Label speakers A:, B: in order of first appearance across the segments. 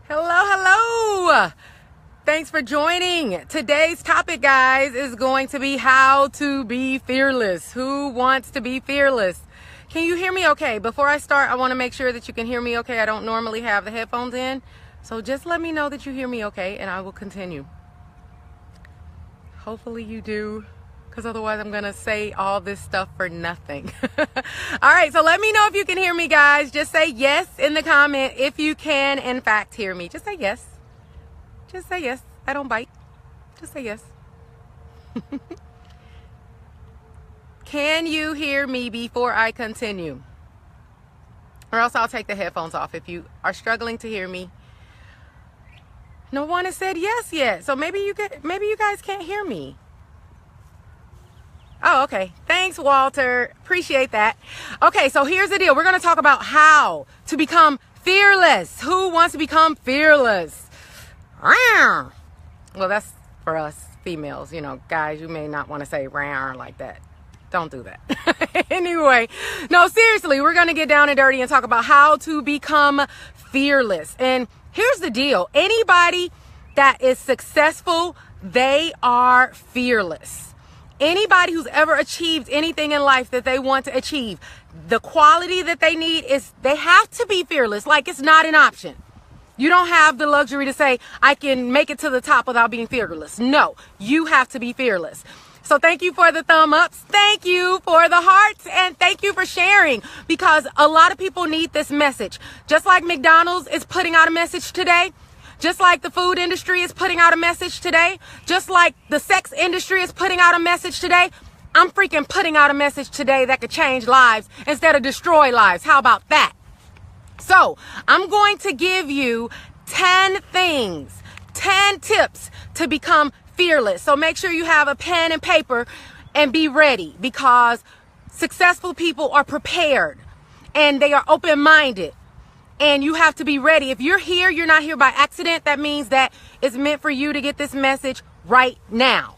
A: Hello, hello. Thanks for joining. Today's topic, guys, is going to be how to be fearless. Who wants to be fearless? Can you hear me okay? Before I start, I want to make sure that you can hear me okay. I don't normally have the headphones in, so just let me know that you hear me okay, and I will continue. Hopefully you do, because otherwise I'm going to say all this stuff for nothing. All right, so let me know if you can hear me, guys. Just say yes in the comment if you can, in fact, hear me. Just say yes. Just say yes. I don't bite. Just say yes. Can you hear me before I continue? Or else I'll take the headphones off if you are struggling to hear me. No one has said yes yet. So maybe you guys can't hear me. Oh, okay. Thanks, Walter. Appreciate that. Okay, so here's the deal. We're going to talk about how to become fearless. Who wants to become fearless? Well, that's for us females. You know, guys, you may not want to say like that. Don't do that. Anyway, no, seriously, we're going to get down and dirty and talk about how to become fearless. And here's the deal. Anybody that is successful, they are fearless. Anybody who's ever achieved anything in life that they want to achieve, the quality that they need is they have to be fearless. Like, it's not an option. You don't have the luxury to say, I can make it to the top without being fearless. No, you have to be fearless. So thank you for the thumb ups. Thank you for the hearts. And thank you for sharing, because a lot of people need this message. Just like McDonald's is putting out a message today. Just like the food industry is putting out a message today. Just like the sex industry is putting out a message today. I'm freaking putting out a message today that could change lives instead of destroy lives. How about that? So I'm going to give you 10 things, 10 tips to become fearless. So make sure you have a pen and paper and be ready, because successful people are prepared and they are open-minded, and you have to be ready. If you're here, you're not here by accident. That means that it's meant for you to get this message right now.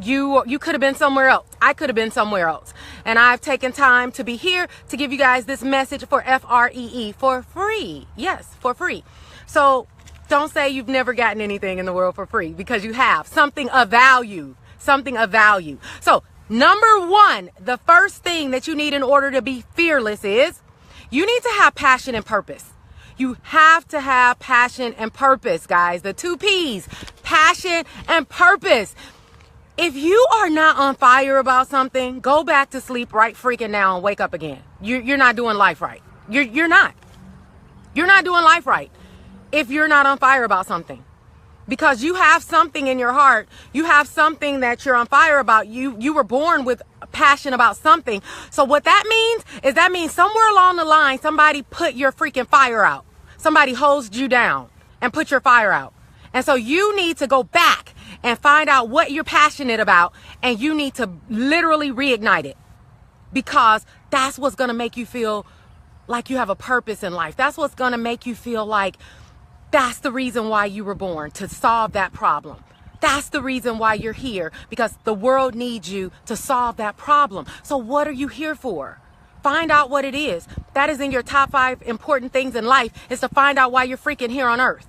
A: You could have been somewhere else. I could have been somewhere else. And I've taken time to be here to give you guys this message for FREE, for free. Yes, for free. So don't say you've never gotten anything in the world for free, because you have something of value, something of value. So number one, the first thing that you need in order to be fearless is you need to have passion and purpose. You have to have passion and purpose, guys. The 2 P's, passion and purpose. If you are not on fire about something, go back to sleep right freaking now and wake up again. You're not doing life right. You're not. You're not doing life right if you're not on fire about something. Because you have something in your heart. You have something that you're on fire about. You were born with passion about something. So what that means is that means somewhere along the line, somebody put your freaking fire out. Somebody hosed you down and put your fire out. And so you need to go back and find out what you're passionate about, and you need to literally reignite it, because that's what's going to make you feel like you have a purpose in life. That's what's going to make you feel like that's the reason why you were born, to solve that problem. That's the reason why you're here, because the world needs you to solve that problem. So what are you here for? Find out what it is. That is in your top 5 important things in life, is to find out why you're freaking here on earth.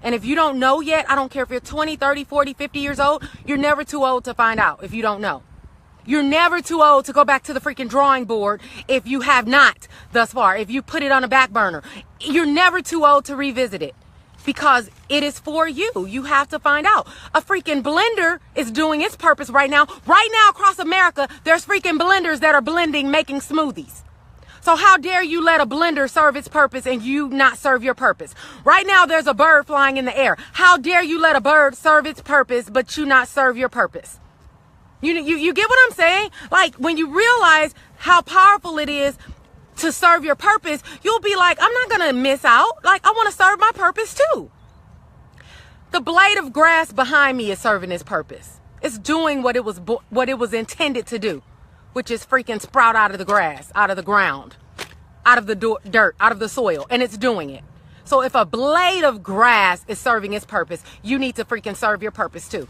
A: And if you don't know yet, I don't care if you're 20, 30, 40, 50 years old, you're never too old to find out if you don't know. You're never too old to go back to the freaking drawing board if you have not thus far. If you put it on a back burner, you're never too old to revisit it, because it is for you. You have to find out. A freaking blender is doing its purpose right now. Right now across America, there's freaking blenders that are blending, making smoothies. So how dare you let a blender serve its purpose and you not serve your purpose? Right now, there's a bird flying in the air. How dare you let a bird serve its purpose, but you not serve your purpose? You get what I'm saying? Like, when you realize how powerful it is to serve your purpose, you'll be like, I'm not going to miss out. Like, I want to serve my purpose too. The blade of grass behind me is serving its purpose. It's doing what it was intended to do, which is freaking sprout out of the grass, out of the ground, out of the dirt, out of the soil, and it's doing it. So if a blade of grass is serving its purpose, you need to freaking serve your purpose too.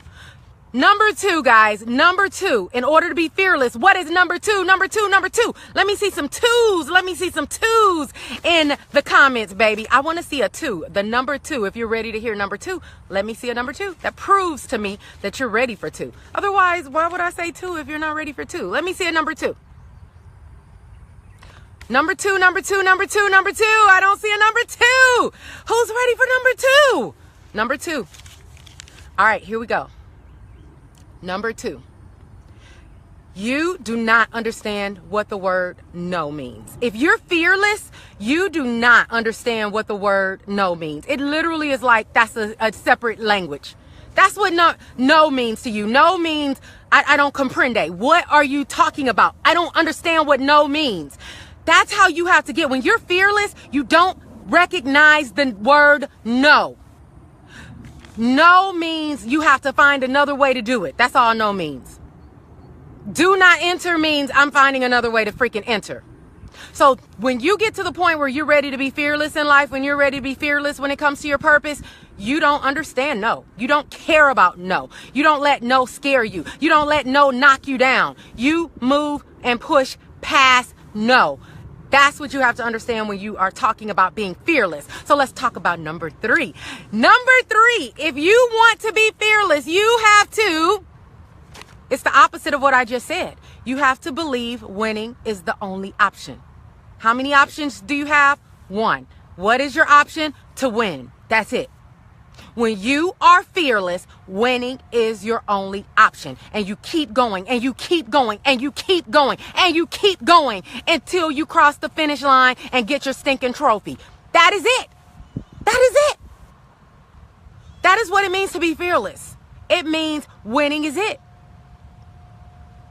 A: Number two, guys, number two, in order to be fearless, what is number two? Number two, number two. Let me see some twos. Let me see some twos in the comments, baby. I want to see a two, the number two. If you're ready to hear number two, let me see a number two. That proves to me that you're ready for two. Otherwise, why would I say two if you're not ready for two? Let me see a number two. Number two, number two, number two, number two. I don't see a number two. Who's ready for number two? Number two. All right, here we go. Number two, you do not understand what the word no means. If you're fearless, you do not understand what the word no means. It literally is like that's a separate language. That's what no means to you. No means I don't comprende. What are you talking about? I don't understand what no means. That's how you have to get. When you're fearless, you don't recognize the word no. No means you have to find another way to do it. That's all no means. Do not enter means I'm finding another way to freaking enter. So when you get to the point where you're ready to be fearless in life, when you're ready to be fearless when it comes to your purpose, you don't understand no. You don't care about no. You don't let no scare you. You don't let no knock you down. You move and push past no. That's what you have to understand when you are talking about being fearless. So let's talk about number three. Number three, if you want to be fearless, you have to, it's the opposite of what I just said. You have to believe winning is the only option. How many options do you have? One. What is your option? To win. That's it. When you are fearless, winning is your only option. And you keep going and you keep going and you keep going and you keep going until you cross the finish line and get your stinking trophy. That is it. That is it. That is what it means to be fearless. It means winning is it.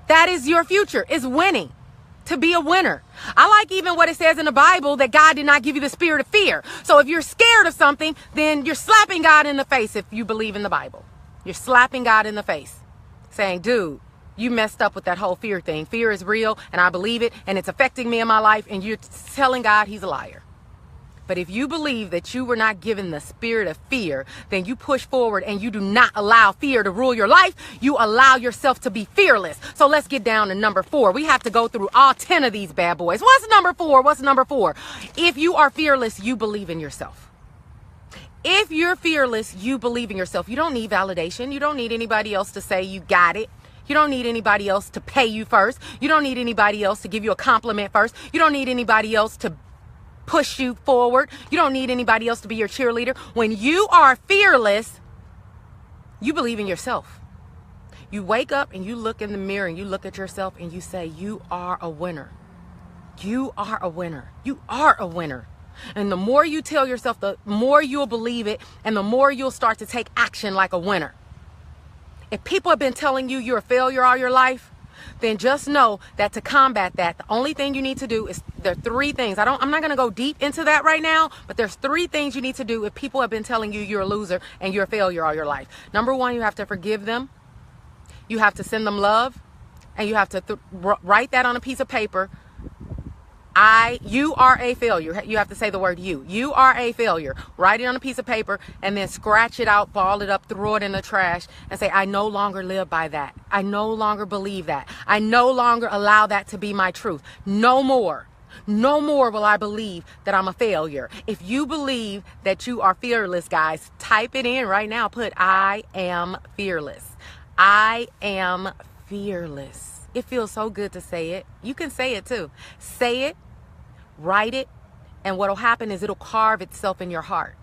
A: That is your future, is winning. To be a winner. I like even what it says in the Bible that God did not give you the spirit of fear. So if you're scared of something, then you're slapping God in the face if you believe in the Bible. You're slapping God in the face saying, dude, you messed up with that whole fear thing. Fear is real and I believe it and it's affecting me in my life, and you're telling God he's a liar. But if you believe that you were not given the spirit of fear, then you push forward and you do not allow fear to rule your life. You allow yourself to be fearless. So let's get down to number four. We have to go through all 10 of these bad boys. What's number four? What's number four? If you are fearless, you believe in yourself. If you're fearless, you believe in yourself. You don't need validation. You don't need anybody else to say you got it. You don't need anybody else to pay you first. You don't need anybody else to give you a compliment first. You don't need anybody else to push you forward. You don't need anybody else to be your cheerleader. When you are fearless, you believe in yourself. You wake up and you look in the mirror and you look at yourself and you say, you are a winner. You are a winner. You are a winner. And the more you tell yourself, the more you'll believe it and the more you'll start to take action like a winner. If people have been telling you you're a failure all your life, then just know that to combat that, the only thing you need to do is, there are three things. I'm not going to go deep into that right now, but there's three things you need to do if people have been telling you you're a loser and you're a failure all your life. Number one, you have to forgive them. You have to send them love, and you have to write that on a piece of paper. You are a failure. You have to say the word you. You are a failure. Write it on a piece of paper and then scratch it out, ball it up, throw it in the trash and say, I no longer live by that. I no longer believe that. I no longer allow that to be my truth. No more. No more will I believe that I'm a failure. If you believe that you are fearless, guys, type it in right now. Put, I am fearless. I am fearless. It feels so good to say it. You can say it too. Say it, write it, and what'll happen is it'll carve itself in your heart.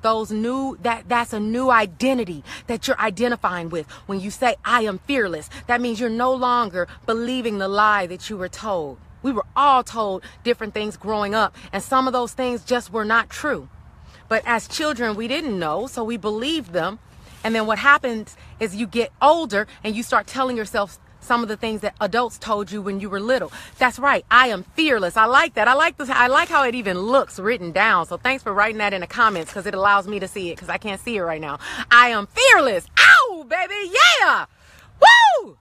A: That's a new identity that you're identifying with. When you say, I am fearless, that means you're no longer believing the lie that you were told. We were all told different things growing up, and some of those things just were not true. But as children, we didn't know, so we believed them. And then what happens is you get older and you start telling yourself some of the things that adults told you when you were little. That's right. I am fearless. I like that. I like this. I like how it even looks written down. So thanks for writing that in the comments, because it allows me to see it, because I can't see it right now. I am fearless. Ow, baby. Yeah. Woo.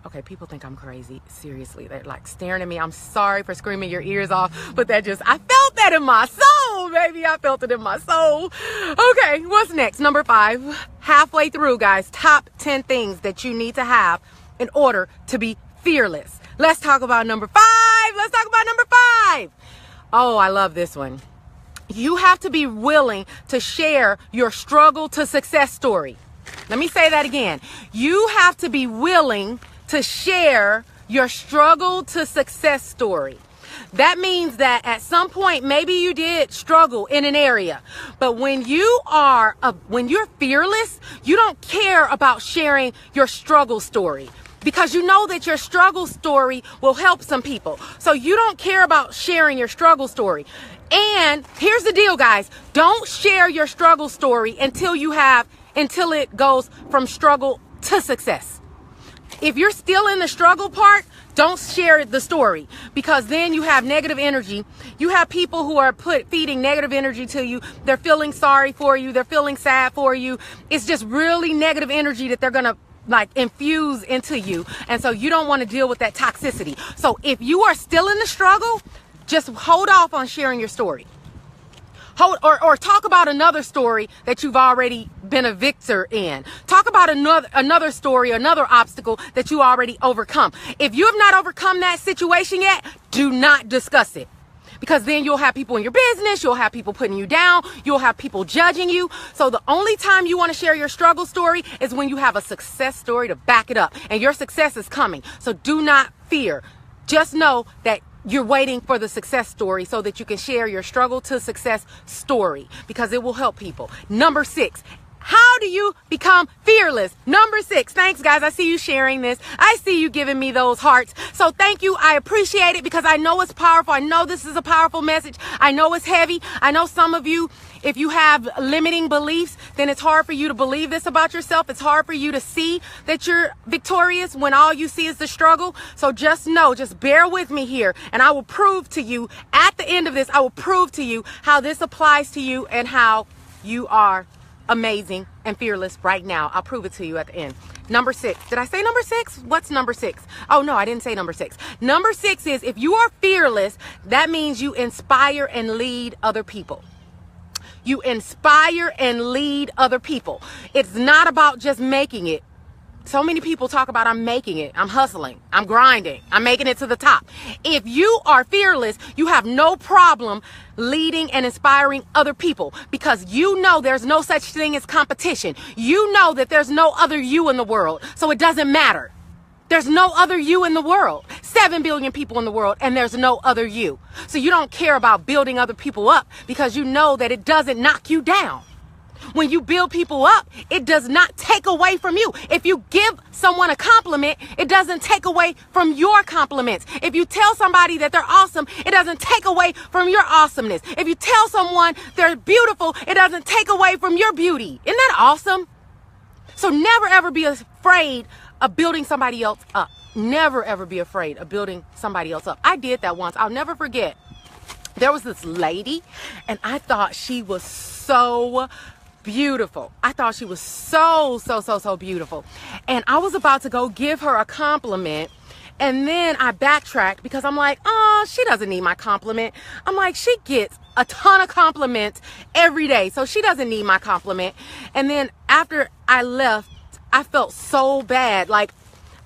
A: Okay, people think I'm crazy. Seriously, they're like staring at me. I'm sorry for screaming your ears off, but I felt that in my soul, baby. I felt it in my soul. Okay, what's next? Number 5. Halfway through, guys, top 10 things that you need to have in order to be fearless. Let's talk about number 5. Let's talk about number 5. Oh, I love this one. You have to be willing to share your struggle to success story. Let me say that again. You have to be willing to share your struggle to success story. That means that at some point, maybe you did struggle in an area, but when you're fearless, you don't care about sharing your struggle story, because you know that your struggle story will help some people. So you don't care about sharing your struggle story. And here's the deal, guys. Don't share your struggle story until it goes from struggle to success. If you're still in the struggle part, don't share the story, because then you have negative energy. You have people who are feeding negative energy to you. They're feeling sorry for you. They're feeling sad for you. It's just really negative energy that they're going to infuse into you. And so you don't want to deal with that toxicity. So if you are still in the struggle, just hold off on sharing your story. Or talk about another story that you've already been a victor in. Talk about another story, another obstacle that you already overcome. If you have not overcome that situation yet, do not discuss it. Because then you'll have people in your business, you'll have people putting you down, you'll have people judging you. So the only time you want to share your struggle story is when you have a success story to back it up. And your success is coming. So do not fear. Just know that you're waiting for the success story so that you can share your struggle to success story, because it will help people. Number 6. How do you become fearless? Number 6. Thanks, guys. I see you sharing this. I see you giving me those hearts. So thank you. I appreciate it, because I know it's powerful. I know this is a powerful message. I know it's heavy. I know some of you, if you have limiting beliefs, then it's hard for you to believe this about yourself. It's hard for you to see that you're victorious when all you see is the struggle. So just know, just bear with me here, and I will prove to you at the end of this, I will prove to you how this applies to you and how you are amazing and fearless right now. I'll prove it to you at the end. Number 6. Did I say number 6? What's number 6? Oh, no, I didn't say number 6. Number 6 is, if you are fearless, that means you inspire and lead other people. You inspire and lead other people. It's not about just making it. So many people talk about, I'm making it, I'm hustling, I'm grinding, I'm making it to the top. If you are fearless, you have no problem leading and inspiring other people, because you know there's no such thing as competition. You know that there's no other you in the world, so it doesn't matter. There's no other you in the world. 7 billion people in the world, and there's no other you. So you don't care about building other people up, because you know that it doesn't knock you down. When you build people up, it does not take away from you. If you give someone a compliment, it doesn't take away from your compliments. If you tell somebody that they're awesome, it doesn't take away from your awesomeness. If you tell someone they're beautiful, it doesn't take away from your beauty. Isn't that awesome? So never ever be afraid of building somebody else up. Never ever be afraid of building somebody else up. I did that once. I'll never forget. There was this lady, and I thought she was so beautiful. I thought she was so beautiful. And I was about to go give her a compliment. And then I backtracked, because I'm like, oh, she doesn't need my compliment. I'm like, she gets a ton of compliments every day, so she doesn't need my compliment. And then after I left, I felt so bad. Like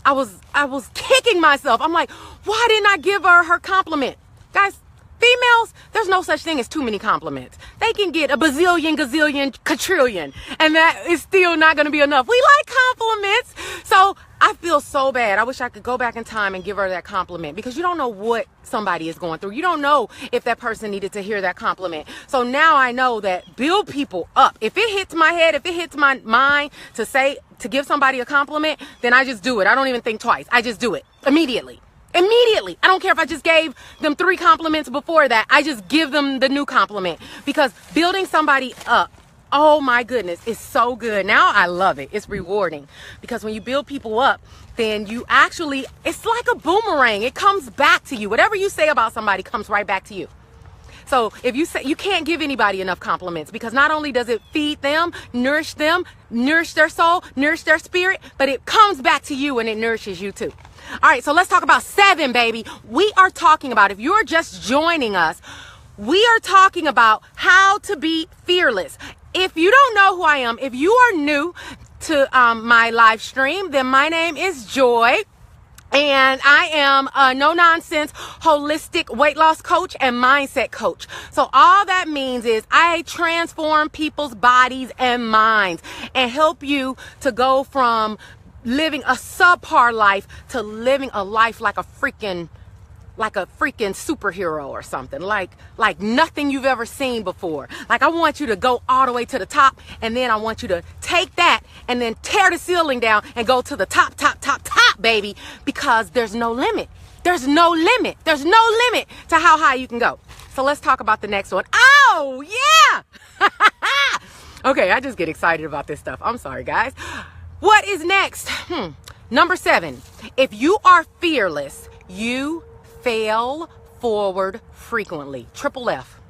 A: I was kicking myself. I'm like, why didn't I give her compliment? Guys, females, there's no such thing as too many compliments. They can get a bazillion, gazillion, quadrillion, and that is still not going to be enough. We like compliments. So I feel so bad. I wish I could go back in time and give her that compliment, because you don't know what somebody is going through. You don't know if that person needed to hear that compliment. So now I know that build people up. If it hits my head, if it hits my mind to give somebody a compliment, then I just do it. I don't even think twice. I just do it immediately. Immediately. I don't care if I just gave them 3 compliments before that. I just give them the new compliment, because building somebody up, oh my goodness, is so good. Now I love it. It's rewarding, because when you build people up, then you actually, it's like a boomerang. It comes back to you. Whatever you say about somebody comes right back to you. So if you say, you can't give anybody enough compliments, because not only does it feed them, nourish their soul, nourish their spirit, but it comes back to you and it nourishes you too. All right, so let's talk about 7, baby. We are talking about, if you're just joining us, we are talking about how to be fearless. If you don't know who I am, if you are new to my live stream, then my name is Joy. And I am a no-nonsense holistic weight loss coach and mindset coach. So all that means is I transform people's bodies and minds and help you to go from living a subpar life to living a life like a freaking superhero or something, like nothing you've ever seen before. Like, I want you to go all the way to the top, and then I want you to take that and then tear the ceiling down and go to the top, baby, because there's no limit. There's no limit. There's no limit to how high you can go. So let's talk about the next one. Oh, yeah. Okay, I just get excited about this stuff. I'm sorry, guys. What is next? Number 7. If you are fearless, you fail forward frequently. Triple F.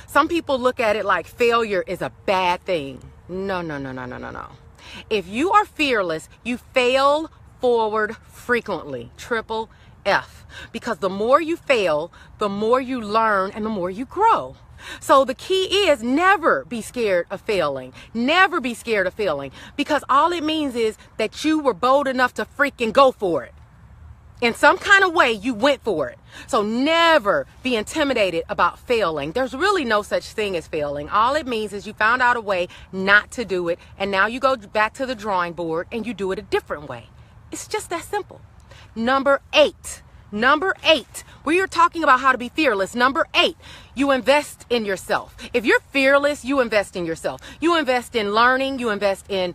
A: Some people look at it like failure is a bad thing. No. If you are fearless, you fail forward frequently. Triple F. Because the more you fail, the more you learn and the more you grow. So the key is never be scared of failing. Never be scared of failing, because all it means is that you were bold enough to freaking go for it. In some kind of way, you went for it. So never be intimidated about failing. There's really no such thing as failing. All it means is you found out a way not to do it, and now you go back to the drawing board and you do it a different way. It's just that simple. Number 8. We are talking about how to be fearless. Number 8, you invest in yourself. If you're fearless, you invest in yourself. You invest in learning. You invest in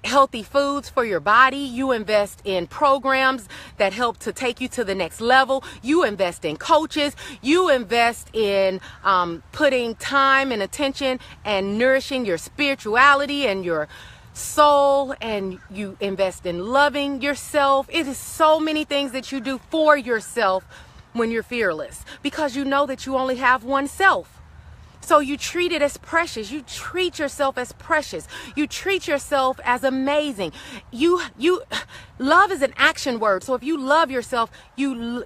A: healthy foods for your body. You invest in programs that help to take you to the next level. You invest in coaches. You invest in putting time and attention and nourishing your spirituality and your soul, and you invest in loving yourself. It is so many things that you do for yourself when you're fearless, because you know that you only have one self. So you treat it as precious. You treat yourself as precious. You treat yourself as amazing. Love is an action word. So if you love yourself, you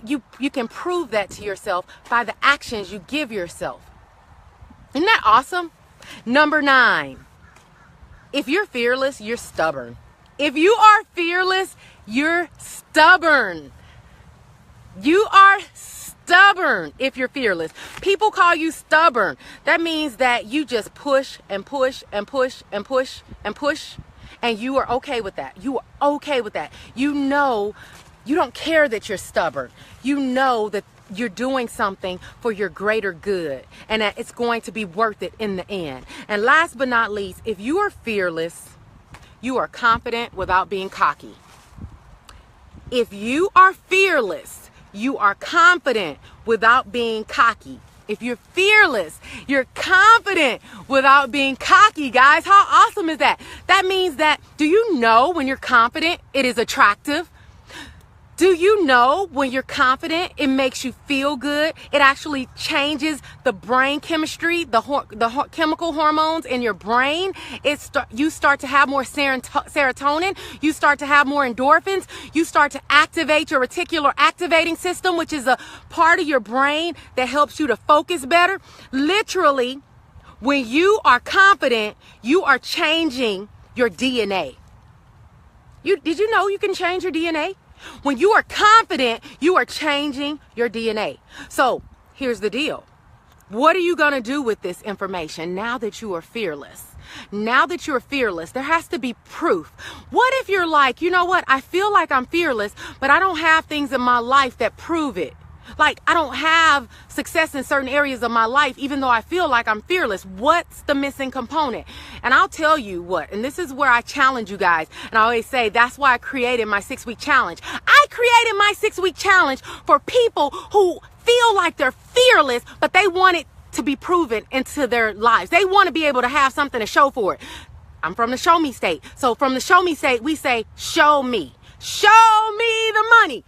A: can prove that to yourself by the actions you give yourself. Isn't that awesome? Number 9. If you're fearless, you're stubborn. If you are fearless, you're stubborn. You are stubborn if you're fearless. People call you stubborn. That means that you just push and push and push and push and push, and you are okay with that. You are okay with that. You know, you don't care that you're stubborn. You know that you're doing something for your greater good, and that it's going to be worth it in the end. And last but not least, if you are fearless, you are confident without being cocky. If you are fearless, you are confident without being cocky. If you're fearless, you're confident without being cocky, guys. How awesome is that? That means that, do you know when you're confident, it is attractive? Do you know when you're confident, it makes you feel good? It actually changes the brain chemistry, the chemical hormones in your brain. You start to have more serotonin. You start to have more endorphins. You start to activate your reticular activating system, which is a part of your brain that helps you to focus better. Literally, when you are confident, you are changing your DNA. Did you know you can change your DNA? When you are confident, you are changing your DNA. So here's the deal. What are you going to do with this information now that you are fearless? Now that you're fearless, there has to be proof. What if you're like, you know what? I feel like I'm fearless, but I don't have things in my life that prove it. Like, I don't have success in certain areas of my life, even though I feel like I'm fearless. What's the missing component? And I'll tell you what, and this is where I challenge you guys. And I always say, that's why I created my 6-week challenge. I created my 6-week challenge for people who feel like they're fearless, but they want it to be proven into their lives. They want to be able to have something to show for it. I'm from the show me state. So from the show me state, we say, show me. Show me the money.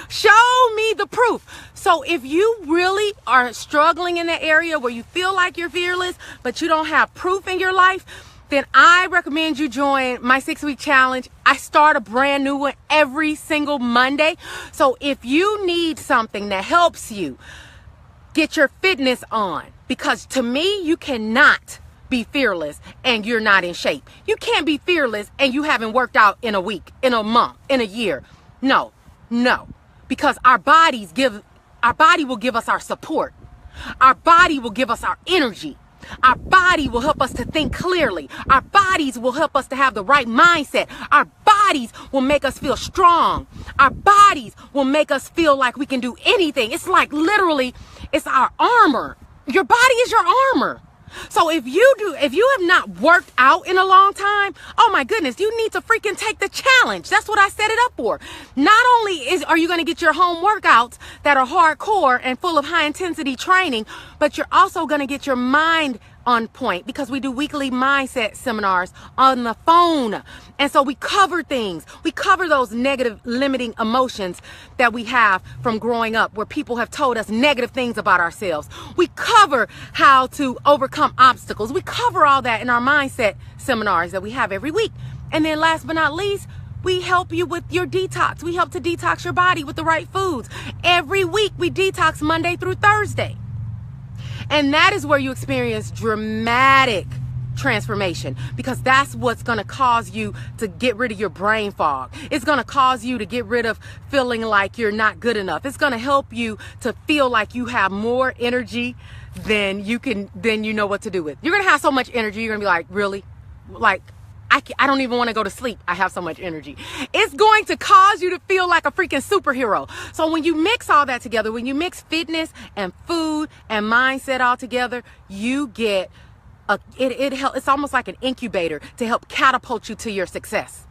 A: Show me the proof. So if you really are struggling in that area where you feel like you're fearless, but you don't have proof in your life, then I recommend you join my 6-week challenge. I start a brand new one every single Monday. So if you need something that helps you get your fitness on, because to me, you cannot be fearless and you're not in shape. You can't be fearless and you haven't worked out in a week, in a month, in a year. No, because our body will give us our support. Our body will give us our energy. Our body will help us to think clearly. Our bodies will help us to have the right mindset. Our bodies will make us feel strong. Our bodies will make us feel like we can do anything. It's like literally, it's our armor. Your body is your armor. So if you have not worked out in a long time, oh my goodness, you need to freaking take the challenge. That's what I set it up for. Not only are you going to get your home workouts that are hardcore and full of high intensity training, but you're also going to get your mind on point, because we do weekly mindset seminars on the phone. And so we cover things. We cover those negative limiting emotions that we have from growing up, where people have told us negative things about ourselves. We cover how to overcome obstacles. We cover all that in our mindset seminars that we have every week. And then last but not least, we help you with your detox. We help to detox your body with the right foods. Every week we detox Monday through Thursday. And that is where you experience dramatic transformation, because that's what's going to cause you to get rid of your brain fog. It's going to cause you to get rid of feeling like you're not good enough. It's going to help you to feel like you have more energy than you know what to do with. You're going to have so much energy. You're going to be like, really? Like, I don't even want to go to sleep. I have so much energy. It's going to cause you to feel like a freaking superhero. So when you mix all that together, when you mix fitness and food and mindset all together, you get it's almost like an incubator to help catapult you to your success.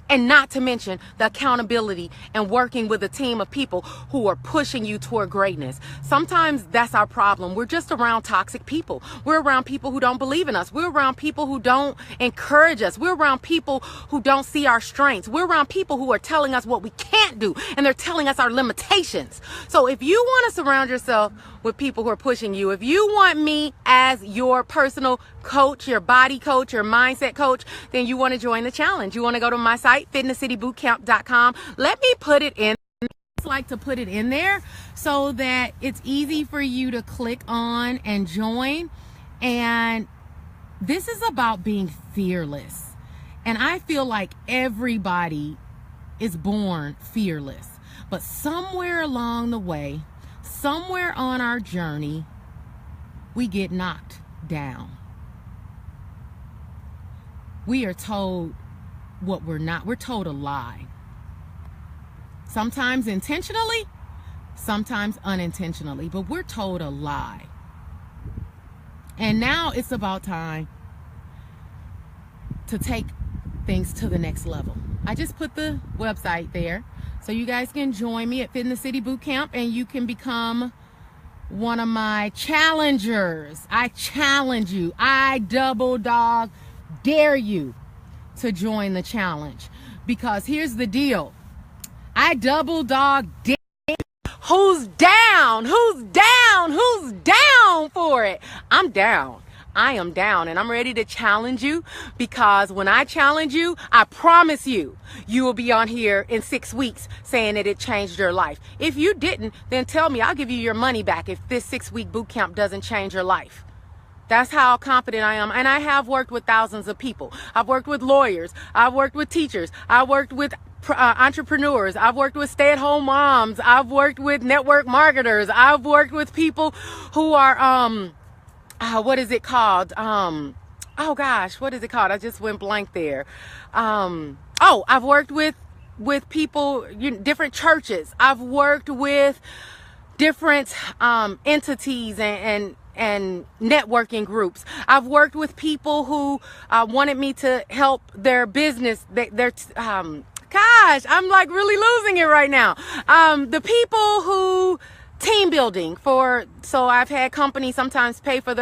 A: And not to mention the accountability and working with a team of people who are pushing you toward greatness. Sometimes that's our problem. We're just around toxic people. We're around people who don't believe in us. We're around people who don't encourage us. We're around people who don't see our strengths. We're around people who are telling us what we can't do, and they're telling us our limitations. So if you want to surround yourself with people who are pushing you, if you want me as your personal coach, your body coach, your mindset coach, then you want to join the challenge. You want to go to my site, fitnesscitybootcamp.com. Let me put it in. I just like to put it in there so that it's easy for you to click on and join. And this is about being fearless. And I feel like everybody is born fearless, but somewhere along the way, somewhere on our journey, we get knocked down. We are told what we're not. We're told a lie. Sometimes intentionally, sometimes unintentionally, but we're told a lie. And now it's about time to take things to the next level. I just put the website there, so you guys can join me at Fitness City Bootcamp, and you can become one of my challengers. I challenge you. I double dog dare you to join the challenge, because here's the deal. I double dog dare. Who's down? Who's down? Who's down for it? I'm down. I am down, and I'm ready to challenge you, because when I challenge you, I promise you, you will be on here in 6 weeks saying that it changed your life. If you didn't, then tell me. I'll give you your money back if this 6-week boot camp doesn't change your life. That's how confident I am. And I have worked with thousands of people. I've worked with lawyers. I've worked with teachers. I've worked with entrepreneurs. I've worked with stay-at-home moms. I've worked with network marketers. I've worked with people who are, what is it called? Oh gosh, what is it called? I just went blank there. I've worked with people, different churches. I've worked with different entities and networking groups. I've worked with people who wanted me to help their business. Gosh, I'm like really losing it right now. The people who team building so I've had companies sometimes pay for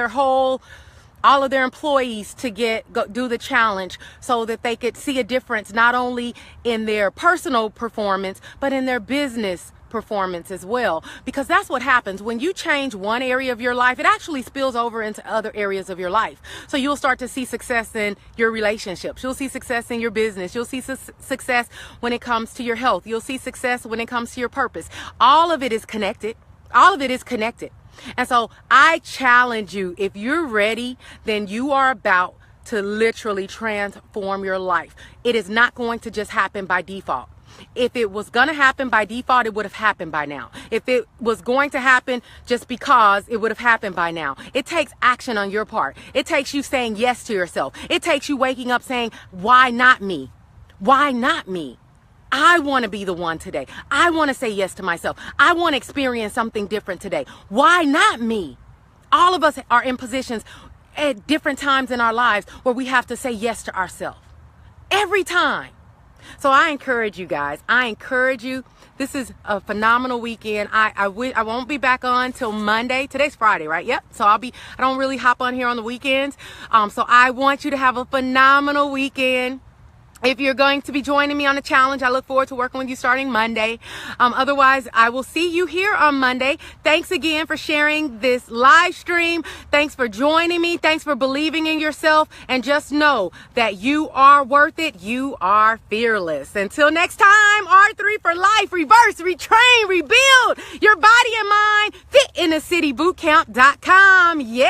A: all of their employees to do the challenge, so that they could see a difference not only in their personal performance but in their business performance as well, because that's what happens when you change one area of your life. It actually spills over into other areas of your life. So you'll start to see success in your relationships. You'll see success in your business. You'll see success when it comes to your health. You'll see success when it comes to your purpose. All of it is connected. All of it is connected. And so I challenge you, if you're ready, then you are about to literally transform your life. It is not going to just happen by default. If it was going to happen by default, it would have happened by now. If it was going to happen just because, it would have happened by now. It takes action on your part. It takes you saying yes to yourself. It takes you waking up saying, why not me? Why not me? I want to be the one today. I want to say yes to myself. I want to experience something different today. Why not me? All of us are in positions at different times in our lives where we have to say yes to ourselves. Every time. So I encourage you guys. I encourage you. This is a phenomenal weekend. I won't be back on till Monday. Today's Friday, right? Yep. So I don't really hop on here on the weekends. So I want you to have a phenomenal weekend. If you're going to be joining me on the challenge, I look forward to working with you starting Monday. Otherwise, I will see you here on Monday. Thanks again for sharing this live stream. Thanks for joining me. Thanks for believing in yourself. And just know that you are worth it. You are fearless. Until next time, R3 for life. Reverse, retrain, rebuild your body and mind. FitInACityBootcamp.com. Yeah.